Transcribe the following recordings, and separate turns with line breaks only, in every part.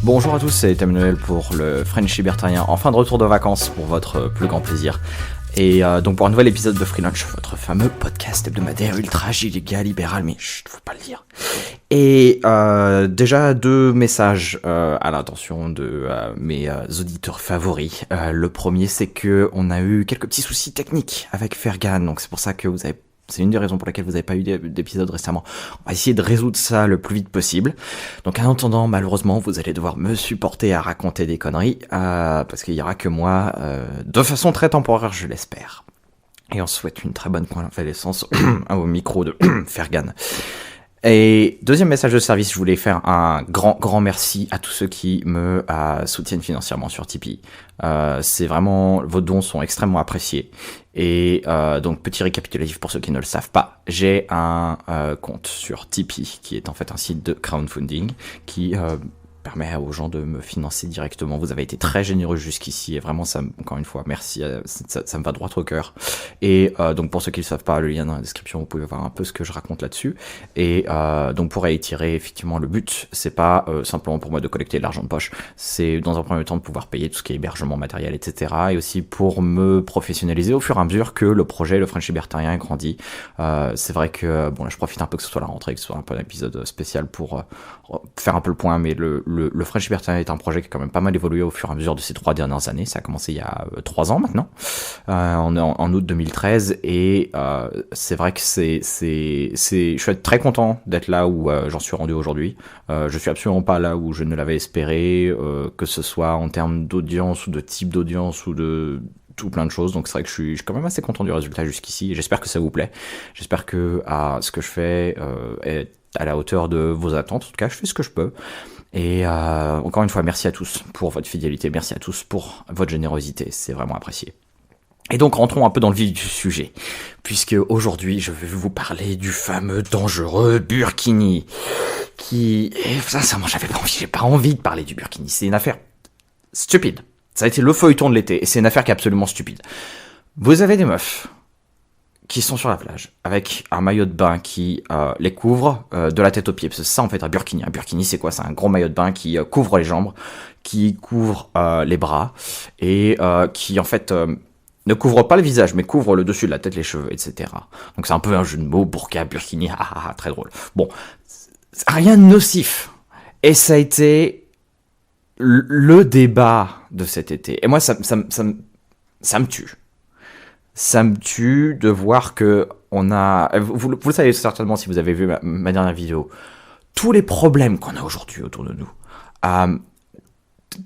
Bonjour à tous, c'est Emmanuel pour le French Libertarien, en fin de retour de vacances pour votre plus grand plaisir. Et donc pour un nouvel épisode de Free Lunch, votre fameux podcast hebdomadaire ultra giga libéral, mais chut, faut pas le dire. Et déjà 2 messages à l'intention de mes auditeurs favoris. Le premier, c'est que on a eu quelques petits soucis techniques avec Fergan, donc c'est pour ça que c'est une des raisons pour lesquelles vous n'avez pas eu d'épisode récemment. On va essayer de résoudre ça le plus vite possible. Donc en attendant, malheureusement, vous allez devoir me supporter à raconter des conneries, parce qu'il n'y aura que moi, de façon très temporaire, je l'espère. Et on souhaite une très bonne convalescence au micro de Fergan. Et deuxième message de service, je voulais faire un grand merci à tous ceux qui me soutiennent financièrement sur Tipeee. C'est vraiment, vos dons sont extrêmement appréciés. Et donc petit récapitulatif pour ceux qui ne le savent pas, j'ai un compte sur Tipeee qui est en fait un site de crowdfunding qui permet aux gens de me financer directement. Vous avez été très généreux jusqu'ici et vraiment ça, encore une fois, merci, ça me va droit au cœur. Et donc pour ceux qui ne le savent pas, le lien dans la description, vous pouvez voir un peu ce que je raconte là-dessus. Et donc pour réitérer, effectivement, le but, c'est pas simplement pour moi de collecter de l'argent de poche, c'est dans un premier temps de pouvoir payer tout ce qui est hébergement, matériel, etc. Et aussi pour me professionnaliser au fur et à mesure que le projet, le French Libertarien, grandit. C'est vrai que, bon là je profite un peu que ce soit la rentrée, que ce soit un peu un épisode spécial pour faire un peu le point, mais le French Libertarien est un projet qui a quand même pas mal évolué au fur et à mesure de ces 3 dernières années. Ça a commencé il y a 3 ans maintenant. On est en août 2013 et c'est vrai que je suis très content d'être là où j'en suis rendu aujourd'hui. Je suis absolument pas là où je ne l'avais espéré, que ce soit en termes d'audience ou de type d'audience ou de tout plein de choses. Donc c'est vrai que je suis quand même assez content du résultat jusqu'ici et j'espère que ça vous plaît. J'espère que ce que je fais est à la hauteur de vos attentes. En tout cas, je fais ce que je peux. Et encore une fois, merci à tous pour votre fidélité, merci à tous pour votre générosité, c'est vraiment apprécié. Et donc rentrons un peu dans le vif du sujet, puisque aujourd'hui je vais vous parler du fameux dangereux Burkini, sincèrement j'ai pas envie de parler du Burkini, c'est une affaire stupide. Ça a été le feuilleton de l'été, et c'est une affaire qui est absolument stupide. Vous avez des meufs qui sont sur la plage, avec un maillot de bain qui les couvre de la tête aux pieds. Parce que c'est ça en fait un burkini. Un burkini c'est quoi? C'est un gros maillot de bain qui couvre les jambes, qui couvre les bras, et qui en fait ne couvre pas le visage, mais couvre le dessus de la tête, les cheveux, etc. Donc c'est un peu un jeu de mots, burqa, burkini, très drôle. Bon, rien de nocif. Et ça a été le débat de cet été. Et moi ça me tue. Ça me tue de voir que on a... Vous le savez certainement si vous avez vu ma dernière vidéo. Tous les problèmes qu'on a aujourd'hui autour de nous,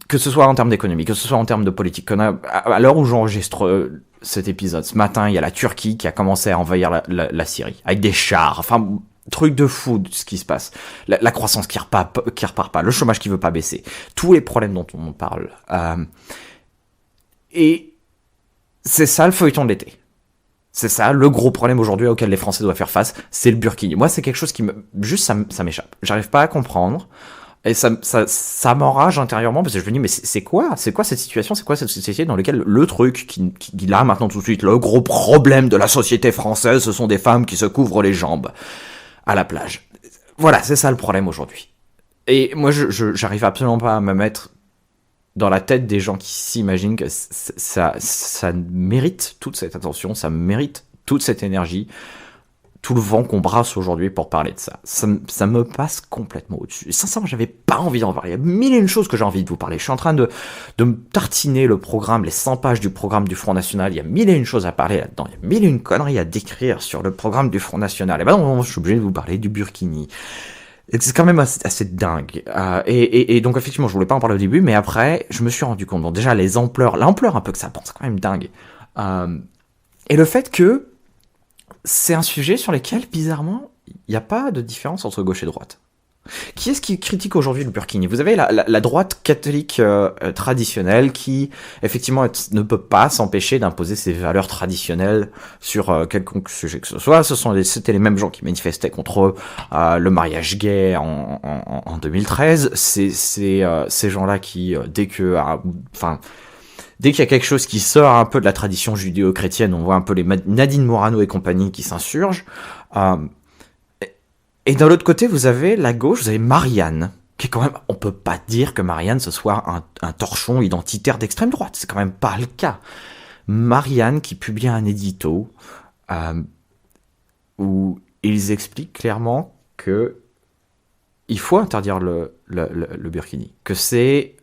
que ce soit en termes d'économie, que ce soit en termes de politique, qu'on a, à l'heure où j'enregistre cet épisode, ce matin, il y a la Turquie qui a commencé à envahir la Syrie, avec des chars, enfin, truc de fou ce qui se passe. La croissance qui repart pas, le chômage qui veut pas baisser, tous les problèmes dont on parle. Et c'est ça le feuilleton de l'été. C'est ça le gros problème aujourd'hui auquel les Français doivent faire face, c'est le burkini. Moi, c'est quelque chose qui ça m'échappe. J'arrive pas à comprendre. Et ça m'enrage intérieurement parce que je me dis, mais c'est quoi cette situation? C'est quoi cette société dans laquelle le truc qui là, maintenant, tout de suite, le gros problème de la société française, ce sont des femmes qui se couvrent les jambes à la plage. Voilà, c'est ça le problème aujourd'hui. Et moi, j'arrive absolument pas à me mettre dans la tête des gens qui s'imaginent que ça mérite toute cette attention, ça mérite toute cette énergie, tout le vent qu'on brasse aujourd'hui pour parler de ça. Ça me passe complètement au-dessus. Sincèrement, j'avais pas envie d'en parler. Il y a mille et une choses que j'ai envie de vous parler. Je suis en train de me tartiner le programme, les 100 pages du programme du Front National. Il y a mille et une choses à parler là-dedans. Il y a mille et une conneries à décrire sur le programme du Front National. Et ben non, je suis obligé de vous parler du burkini. C'est quand même assez dingue. Et donc effectivement, je voulais pas en parler au début, mais après, je me suis rendu compte. Bon, déjà, l'ampleur un peu que ça prend, c'est quand même dingue. Et le fait que c'est un sujet sur lequel, bizarrement, il n'y a pas de différence entre gauche et droite. Qui est-ce qui critique aujourd'hui le burkini? Vous avez la droite catholique traditionnelle qui, effectivement, ne peut pas s'empêcher d'imposer ses valeurs traditionnelles sur quelconque sujet que ce soit. C'était les mêmes gens qui manifestaient contre le mariage gay en 2013. C'est ces gens-là qui, dès qu'il y a quelque chose qui sort un peu de la tradition judéo-chrétienne, on voit un peu les Nadine Morano et compagnie qui s'insurgent. Et d'un l'autre côté, vous avez la gauche, vous avez Marianne, qui est quand même, on peut pas dire que Marianne ce soit un torchon identitaire d'extrême droite, c'est quand même pas le cas. Marianne qui publie un édito où ils expliquent clairement que il faut interdire le burkini, que c'est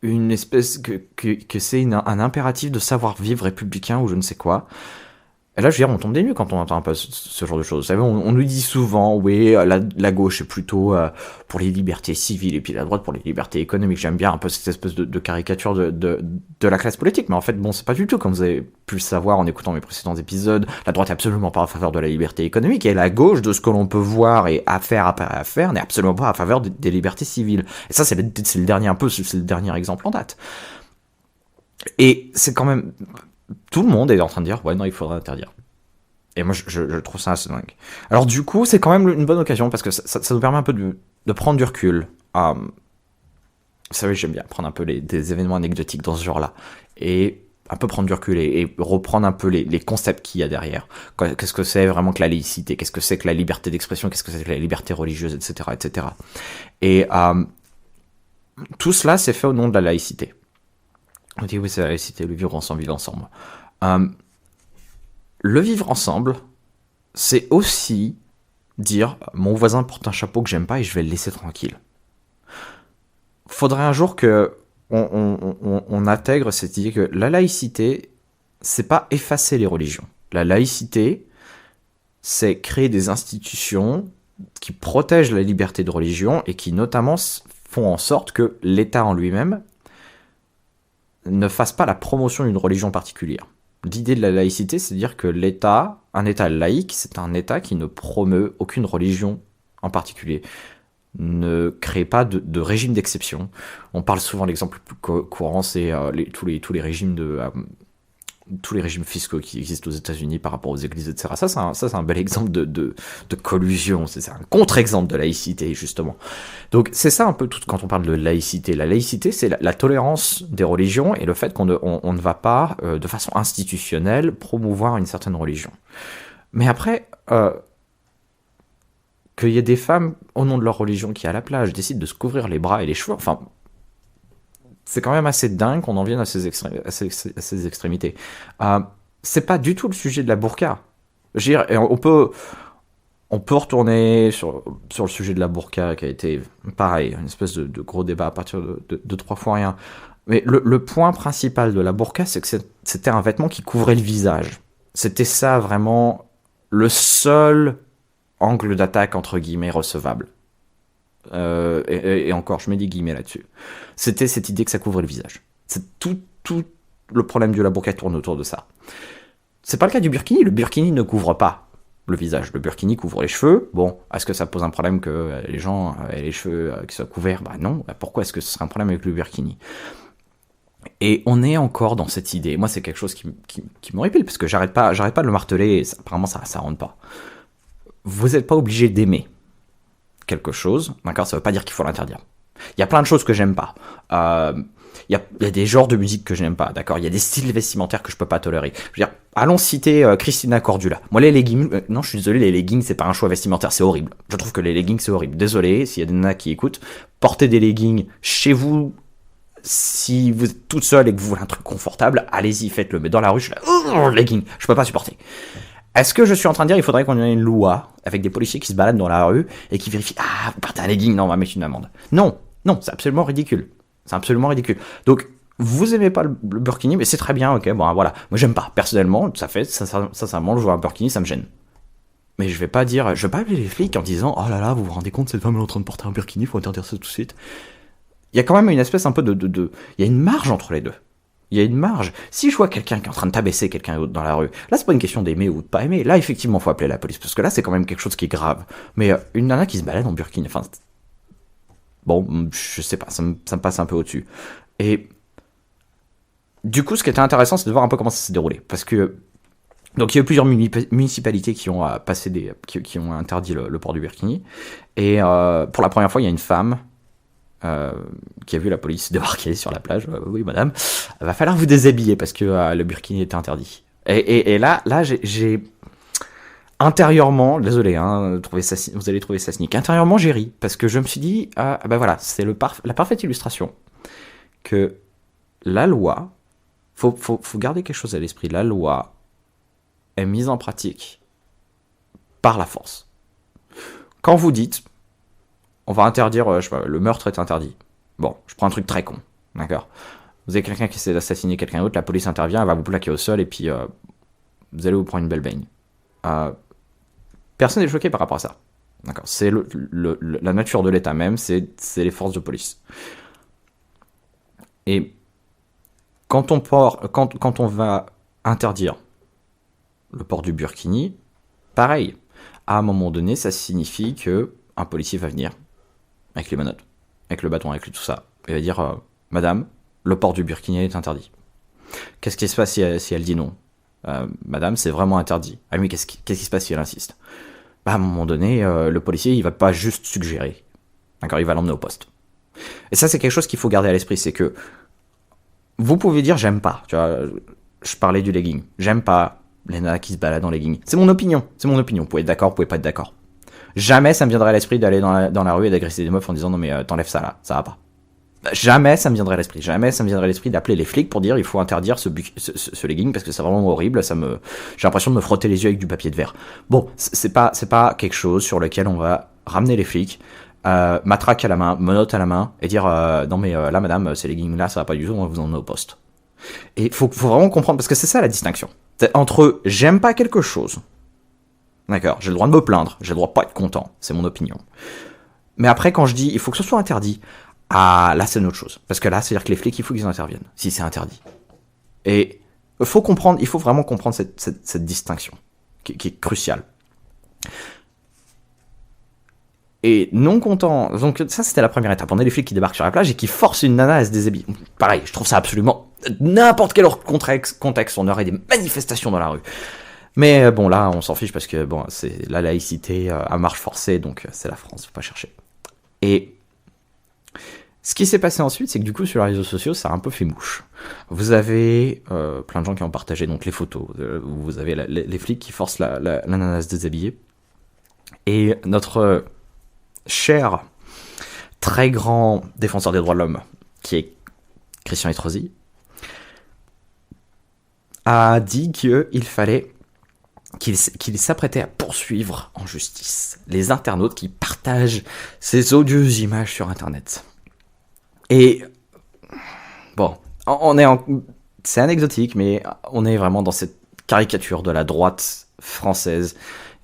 une espèce que c'est un impératif de savoir-vivre républicain ou je ne sais quoi. Et là, je veux dire, on tombe des nues quand on entend un peu ce genre de choses. Vous savez, on nous dit souvent, oui, la gauche est plutôt pour les libertés civiles et puis la droite pour les libertés économiques. J'aime bien un peu cette espèce de caricature de la classe politique, mais en fait, bon, c'est pas du tout, comme vous avez pu le savoir en écoutant mes précédents épisodes, la droite est absolument pas en faveur de la liberté économique, et la gauche, de ce que l'on peut voir et à faire, n'est absolument pas en faveur des libertés civiles. Et ça, c'est le dernier c'est le dernier exemple en date. Et c'est quand même... Tout le monde est en train de dire, ouais, non, il faudrait interdire. Et moi, je trouve ça assez dingue. Alors du coup, c'est quand même une bonne occasion, parce que ça nous permet un peu de prendre du recul. Vous savez, j'aime bien prendre un peu des événements anecdotiques dans ce genre-là. Et un peu prendre du recul et reprendre un peu les concepts qu'il y a derrière. Qu'est-ce que c'est vraiment que la laïcité? Qu'est-ce que c'est que la liberté d'expression? Qu'est-ce que c'est que la liberté religieuse, etc., etc. Et tout cela, c'est fait au nom de la laïcité. On dit oui, c'est la laïcité, le vivre ensemble, vivre ensemble. Le vivre ensemble, c'est aussi dire mon voisin porte un chapeau que j'aime pas et je vais le laisser tranquille. Faudrait un jour que on intègre cette idée que la laïcité, c'est pas effacer les religions. La laïcité, c'est créer des institutions qui protègent la liberté de religion et qui notamment font en sorte que l'État en lui-même ne fasse pas la promotion d'une religion particulière. L'idée de la laïcité, c'est de dire que l'État, un État laïque, c'est un État qui ne promeut aucune religion en particulier, ne crée pas de régime d'exception. On parle souvent, l'exemple le plus courant, c'est tous les régimes tous les régimes fiscaux qui existent aux États-Unis par rapport aux églises, etc. Ça, c'est un bel exemple de collusion. C'est un contre-exemple de laïcité, justement. Donc, c'est ça un peu tout quand on parle de laïcité. La laïcité, c'est la tolérance des religions et le fait qu'on ne va pas, de façon institutionnelle, promouvoir une certaine religion. Mais après, qu'il y ait des femmes, au nom de leur religion, qui à la plage décident de se couvrir les bras et les cheveux, enfin... C'est quand même assez dingue qu'on en vienne à ces extrémités. C'est pas du tout le sujet de la burqa. Je veux dire, on peut retourner sur le sujet de la burqa qui a été, pareil, une espèce de gros débat à partir de 3 fois rien. Mais le point principal de la burqa, c'est que c'était un vêtement qui couvrait le visage. C'était ça vraiment le seul angle d'attaque, entre guillemets, recevable. Et encore, je mets des guillemets là-dessus. C'était cette idée que ça couvrait le visage. C'est tout le problème de la burqa tourne autour de ça. C'est pas le cas du burkini. Le burkini ne couvre pas le visage. Le burkini couvre les cheveux. Bon, est-ce que ça pose un problème que les gens aient les cheveux qui soient couverts? Bah non. Bah pourquoi est-ce que ce serait un problème avec le burkini? Et on est encore dans cette idée. Moi, c'est quelque chose qui m'horripile parce que j'arrête pas de le marteler. Et apparemment, ça rentre pas. Vous n'êtes pas obligé d'aimer quelque chose, d'accord, ça veut pas dire qu'il faut l'interdire. Il y a plein de choses que j'aime pas. Il y a des genres de musique que je n'aime pas, d'accord. Il y a des styles vestimentaires que je peux pas tolérer. Je veux dire, allons citer Christina Cordula. Moi, les leggings, non, je suis désolé, les leggings, c'est pas un choix vestimentaire, c'est horrible. Je trouve que les leggings, c'est horrible. Désolé, s'il y a des nanas qui écoutent, portez des leggings chez vous. Si vous êtes toute seule et que vous voulez un truc confortable, allez-y, faites-le. Mais dans la rue, je suis leggings, je peux pas supporter. Est-ce que je suis en train de dire qu'il faudrait qu'on ait une loi avec des policiers qui se baladent dans la rue et qui vérifient vous partez à legging, non, on va mettre une amende. Non, c'est absolument ridicule. C'est absolument ridicule. Donc, vous aimez pas le burkini, mais c'est très bien, ok, bon, voilà. Moi, j'aime pas. Personnellement, ça mange, je vois un burkini, ça me gêne. Mais je vais pas appeler les flics en disant, oh là là, vous vous rendez compte, cette femme est en train de porter un burkini, faut interdire ça tout de suite. Il y a quand même une espèce un peu il y a une marge entre les deux. Il y a une marge. Si je vois quelqu'un qui est en train de tabasser quelqu'un d'autre dans la rue, là, c'est pas une question d'aimer ou de pas aimer. Là, effectivement, faut appeler la police. Parce que là, c'est quand même quelque chose qui est grave. Mais une nana qui se balade en burkini, enfin... Bon, je sais pas, ça me passe un peu au-dessus. Et... Du coup, ce qui était intéressant, c'est de voir un peu comment ça s'est déroulé. Parce que... Donc, il y a eu plusieurs municipalités qui ont qui ont interdit le port du burkini. Et pour la première fois, il y a une femme... qui a vu la police débarquer sur la plage. Oui, madame, va falloir vous déshabiller parce que le burkini était interdit. Et là, j'ai... Intérieurement, désolé, hein, vous allez trouver ça cynique. Intérieurement, j'ai ri, parce que je me suis dit, bah voilà, c'est la parfaite illustration que la loi, faut garder quelque chose à l'esprit, la loi est mise en pratique par la force. Quand vous dites, on va interdire, je sais pas, le meurtre est interdit. Bon, je prends un truc très con, d'accord. Vous avez quelqu'un qui essaie d'assassiner quelqu'un d'autre, la police intervient, elle va vous plaquer au sol, et puis vous allez vous prendre une belle baigne. Personne n'est choqué par rapport à ça. D'accord. C'est la nature de l'État même, c'est les forces de police. Et quand on va interdire le port du burkini, pareil. À un moment donné, ça signifie que un policier va venir avec les menottes, avec le bâton, avec tout ça, et va dire Madame, le port du burkini est interdit. Qu'est-ce qui se passe si elle dit non? Madame, c'est vraiment interdit. Ah oui, qu'est-ce qui se passe si elle insiste? Bah, à un moment donné, le policier, il va pas juste suggérer. D'accord, il va l'emmener au poste. Et ça, c'est quelque chose qu'il faut garder à l'esprit, c'est que vous pouvez dire j'aime pas. Tu vois, je parlais du legging. J'aime pas les nanas qui se baladent en legging. C'est mon opinion. Vous pouvez être d'accord, vous pouvez pas être d'accord. Jamais ça me viendrait à l'esprit d'aller dans la rue et d'agresser des meufs en disant non mais t'enlèves ça là, ça va pas. Jamais ça me viendrait à l'esprit. Jamais ça me viendrait à l'esprit d'appeler les flics pour dire il faut interdire ce legging parce que c'est vraiment horrible. J'ai l'impression de me frotter les yeux avec du papier de verre. Bon, c'est pas quelque chose sur lequel on va ramener les flics, matraque à la main, menotte à la main et dire non mais là madame, ces leggings là ça va pas du tout, on va vous emmener au poste. Et faut vraiment comprendre parce que c'est ça la distinction. C'est entre j'aime pas quelque chose. D'accord, j'ai le droit de me plaindre, j'ai le droit de pas être content, c'est mon opinion. Mais après quand je dis il faut que ce soit interdit, ah, là, c'est une autre chose. Parce que là, c'est-à-dire que les flics, il faut qu'ils interviennent, si c'est interdit. Et il faut vraiment comprendre cette distinction, qui est cruciale. Et non content, donc ça, c'était la première étape. On a les flics qui débarquent sur la plage et qui forcent une nana à se déshabiller. Pareil, je trouve ça absolument n'importe quel autre contexte, on aurait des manifestations dans la rue. Mais bon, là, on s'en fiche parce que bon, c'est la laïcité à marche forcée, donc c'est la France, faut pas chercher. Et ce qui s'est passé ensuite, c'est que du coup, sur les réseaux sociaux, ça a un peu fait mouche. Vous avez plein de gens qui ont partagé donc les photos. Vous avez les flics qui forcent la nana à se déshabiller. Et notre cher, très grand défenseur des droits de l'homme, qui est Christian Estrosi, a dit qu'il fallait qu'il s'apprêtait à poursuivre en justice les internautes qui partagent ces odieuses images sur Internet. Et bon, c'est anecdotique, mais on est vraiment dans cette caricature de la droite française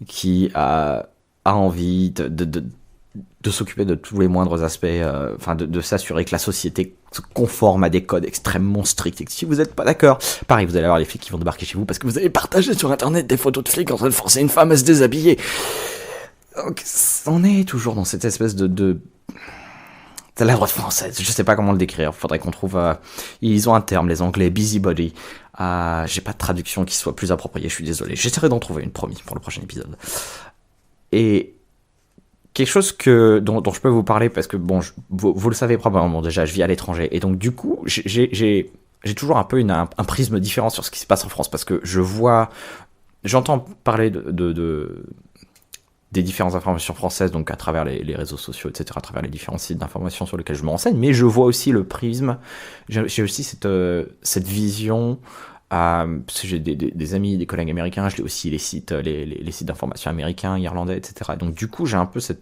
qui a envie de s'occuper de tous les moindres aspects, de s'assurer que la société se conforme à des codes extrêmement stricts. Et que si vous n'êtes pas d'accord, pareil, vous allez avoir les flics qui vont débarquer chez vous parce que vous avez partagé sur Internet des photos de flics en train de forcer une femme à se déshabiller. Donc, on est toujours dans cette espèce de la droite française, je sais pas comment le décrire, faudrait qu'on trouve... ils ont un terme, les Anglais, busybody. J'ai pas de traduction qui soit plus appropriée, je suis désolé. J'essaierai d'en trouver une, promis, pour le prochain épisode. Et quelque chose dont je peux vous parler, parce que bon, vous le savez probablement déjà, je vis à l'étranger, et donc du coup, j'ai toujours un peu un prisme différent sur ce qui se passe en France, parce que j'entends parler des différentes informations françaises, donc à travers les réseaux sociaux, etc., à travers les différents sites d'information sur lesquels je me renseigne, mais je vois aussi le prisme, j'ai aussi cette vision, parce que j'ai des amis, des collègues américains, j'ai aussi les sites d'information américains, irlandais, etc., donc du coup, j'ai un peu ces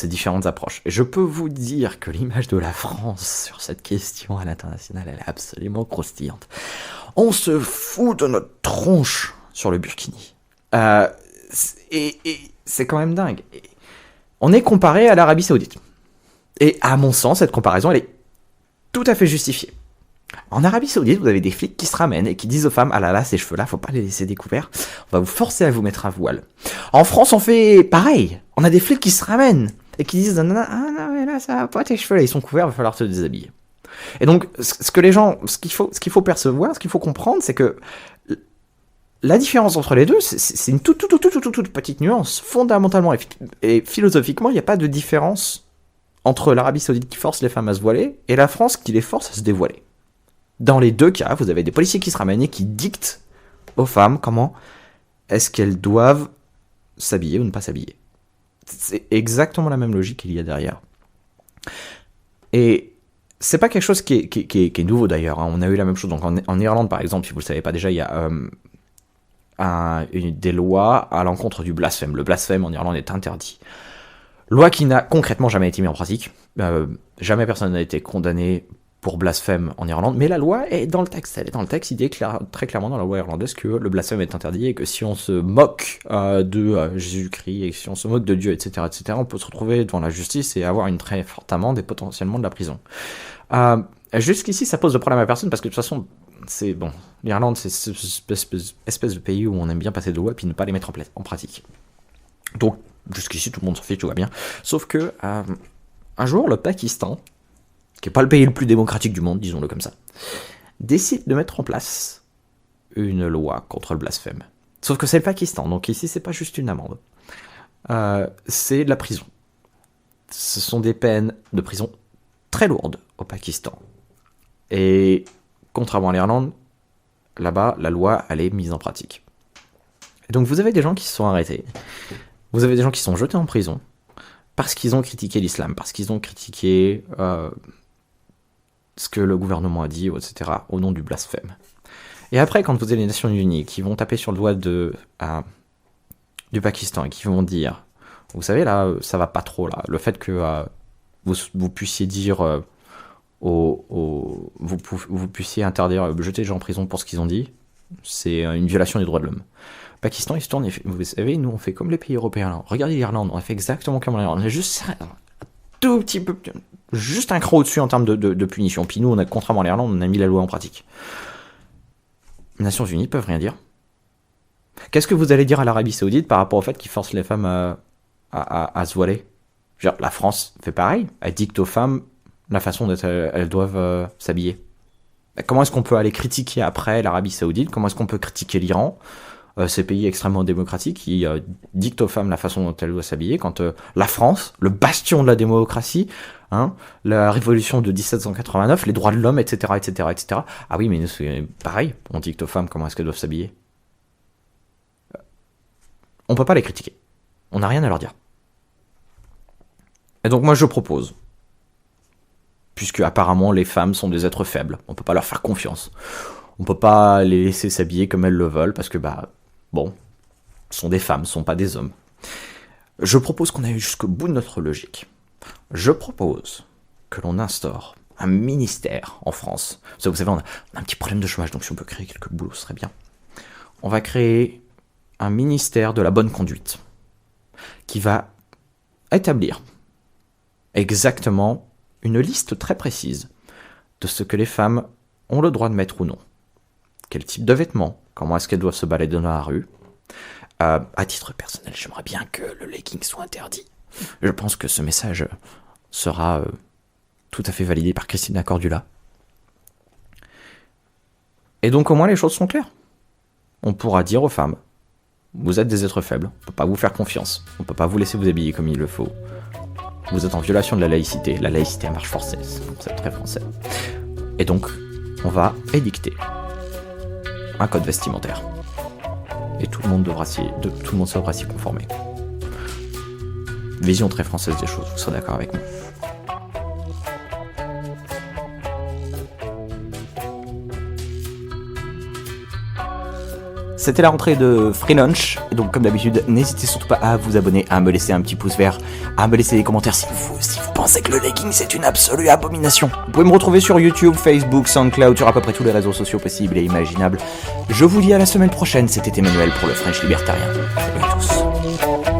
différentes approches. Et je peux vous dire que l'image de la France sur cette question à l'international, elle est absolument croustillante. On se fout de notre tronche sur le burkini. Et c'est quand même dingue. On est comparé à l'Arabie Saoudite. Et à mon sens, cette comparaison, elle est tout à fait justifiée. En Arabie Saoudite, vous avez des flics qui se ramènent et qui disent aux femmes « Ah là là, ces cheveux-là, faut pas les laisser découverts. On va vous forcer à vous mettre à voile. » En France, on fait pareil. On a des flics qui se ramènent et qui disent « Ah non, mais là, ça va pas, tes cheveux là, ils sont couverts, il va falloir te déshabiller. » Et donc, ce qu'il faut percevoir, ce qu'il faut comprendre, c'est que la différence entre les deux, c'est une toute petite nuance. Fondamentalement et philosophiquement, il n'y a pas de différence entre l'Arabie Saoudite qui force les femmes à se voiler et la France qui les force à se dévoiler. Dans les deux cas, vous avez des policiers qui se ramènent et qui dictent aux femmes comment est-ce qu'elles doivent s'habiller ou ne pas s'habiller? C'est exactement la même logique qu'il y a derrière. Et c'est pas quelque chose qui est nouveau d'ailleurs. On a eu la même chose. Donc en Irlande, par exemple, si vous ne le savez pas déjà, il y a des lois à l'encontre du blasphème. Le blasphème en Irlande est interdit. Loi qui n'a concrètement jamais été mise en pratique. Jamais personne n'a été condamné pour blasphème en Irlande, mais la loi est dans le texte. Elle est dans le texte, il dit très clairement dans la loi irlandaise que le blasphème est interdit et que si on se moque de Jésus-Christ et si on se moque de Dieu, etc., on peut se retrouver devant la justice et avoir une très forte amende et potentiellement de la prison. Jusqu'ici, ça pose de problème à personne parce que de toute façon, c'est bon. L'Irlande, c'est cette espèce de pays où on aime bien passer de lois puis ne pas les mettre en pratique. Donc, jusqu'ici, tout le monde s'en fiche, tout va bien. Sauf que un jour, le Pakistan, qui n'est pas le pays le plus démocratique du monde, disons-le comme ça, décide de mettre en place une loi contre le blasphème. Sauf que c'est le Pakistan, donc ici c'est pas juste une amende. C'est de la prison. Ce sont des peines de prison très lourdes au Pakistan. Et contrairement à l'Irlande, là-bas, la loi, elle est mise en pratique. Et donc vous avez des gens qui se sont arrêtés, vous avez des gens qui sont jetés en prison, parce qu'ils ont critiqué l'islam, parce qu'ils ont critiqué ce que le gouvernement a dit, etc., au nom du blasphème. Et après, quand vous avez les Nations Unies qui vont taper sur le doigt du Pakistan et qui vont dire, vous savez, là, ça va pas trop, là, le fait que vous puissiez dire, vous puissiez interdire, jeter les gens en prison pour ce qu'ils ont dit, c'est une violation des droits de l'homme. Le Pakistan, il se tourne et fait, vous savez, nous, on fait comme les pays européens, là. Regardez l'Irlande, on a fait exactement comme l'Irlande. On a juste un tout petit peu, juste un cran au-dessus en termes de punition. Puis nous, contrairement à l'Irlande, on a mis la loi en pratique. Les Nations Unies peuvent rien dire. Qu'est-ce que vous allez dire à l'Arabie Saoudite par rapport au fait qu'ils forcent les femmes à se voiler? Genre, la France fait pareil. Elle dicte aux femmes la façon dont elles doivent s'habiller. Comment est-ce qu'on peut aller critiquer après l'Arabie Saoudite? Comment est-ce qu'on peut critiquer l'Iran? Ces pays extrêmement démocratiques qui dictent aux femmes la façon dont elles doivent s'habiller, quand la France, le bastion de la démocratie, la révolution de 1789, les droits de l'homme, etc., ah oui, mais nous, c'est pareil, on dicte aux femmes comment est-ce qu'elles doivent s'habiller. On peut pas les critiquer. On n'a rien à leur dire. Et donc moi, je propose, puisque apparemment les femmes sont des êtres faibles, on peut pas leur faire confiance. On peut pas les laisser s'habiller comme elles le veulent, parce que, bon, ce sont des femmes, ce sont pas des hommes. Je propose qu'on aille jusqu'au bout de notre logique. Je propose que l'on instaure un ministère en France. Vous savez, on a un petit problème de chômage, donc si on peut créer quelques boulots, ce serait bien. On va créer un ministère de la bonne conduite qui va établir exactement une liste très précise de ce que les femmes ont le droit de mettre ou non. Quel type de vêtements, comment est-ce qu'elles doivent se balader dans la rue. À titre personnel, j'aimerais bien que le legging soit interdit. Je pense que ce message sera tout à fait validé par Christina Cordula. Et donc au moins les choses sont claires. On pourra dire aux femmes, vous êtes des êtres faibles, on ne peut pas vous faire confiance, on ne peut pas vous laisser vous habiller comme il le faut. Vous êtes en violation de la laïcité à marche forcée, c'est très français. Et donc, on va édicter un code vestimentaire. Et tout le monde devra s'y conformer. Vision très française des choses, vous serez d'accord avec moi. C'était la rentrée de Free Lunch, et donc comme d'habitude, n'hésitez surtout pas à vous abonner, à me laisser un petit pouce vert, à me laisser des commentaires si vous pensez que le legging c'est une absolue abomination. Vous pouvez me retrouver sur YouTube, Facebook, SoundCloud, sur à peu près tous les réseaux sociaux possibles et imaginables. Je vous dis à la semaine prochaine, c'était Emmanuel pour le French Libertarien. Salut à tous.